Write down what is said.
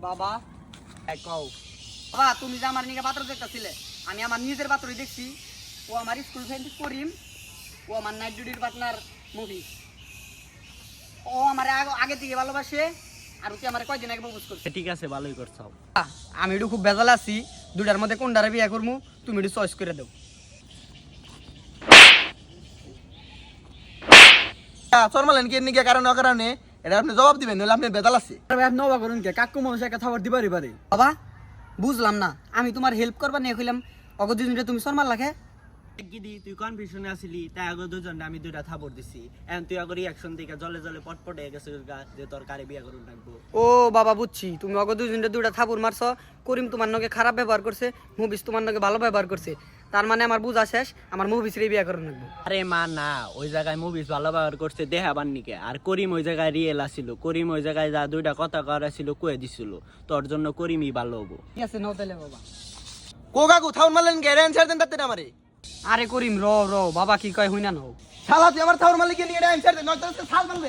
বাবা কও বাবা তুমি যে আমার নিকে পাত্র দেখতেছিলে আমি আমার নিজের পাত্রই দেখছি ও আমার স্কুল ফ্রেন্ড করিম ও আমার নাইট ডিউটির পার্টনার মুভি ও আমার আগে থেকে ভালোবাসে আর ওকে আমার কয়দিন আগে প্রপোজ করছে ঠিক আছে ভালোই করছো আমি একটু খুব বেজাল আছি দুটার মধ্যে কোনটারে বিয়ে করবো তুমি একটু চয়েস করে দাও চরমালেন কি নিকে কারণে অকারণে এটা আপনি জবাব দিবেন নইলে আপনি বেদাল আছে নবা করুন কে কাকু মানুষ একটা খাবার দিবারই পারে বাবা বুঝলাম না আমি তোমার হেল্প করবা নিয়ে কইলাম অগ দুজনটা তুমি শর্মার লাগে গিদি তুই কনফিউশনে আসিলি তাই আগে দুজন আমি দুইটা থাপড় দিছি এখন তুই আগে রিঅ্যাকশন দিকে জলে জলে পটপট হয়ে গেছে যে তোর কারে বিয়া করুন থাকবো ও বাবা বুঝছি তুমি অগ দুজনটা দুইটা থাপুর মারছো করিম তোমার নগে খারাপ ব্যবহার করছে মুভিস তোমার নগে ভালো ব্যবহার করছে তার মানে আমার বুঝা শেষ আমার মুভিস রে বিয়া করে রাখবো আরে মা না ওই জায়গায় মুভিস ভালো ব্যবহার করছে দেখাবার নিকে আর করিম ওই জায়গায় রিয়েল আসিল করিম ওই জায়গায় যা দুইটা কথা করা ছিল কয়ে দিছিল তোর জন্য করিমই ভালো হবো ঠিক আছে নাও তাহলে বাবা কো কাকু থাউন মারলেন কে অ্যানসার দেন তাতে আমারে আরে করিম র র বাবা কি কয় হই না নাও শালা তুই আমার থাউন মারলে কি নিয়ে অ্যানসার দেন নয়তো শাল মারবে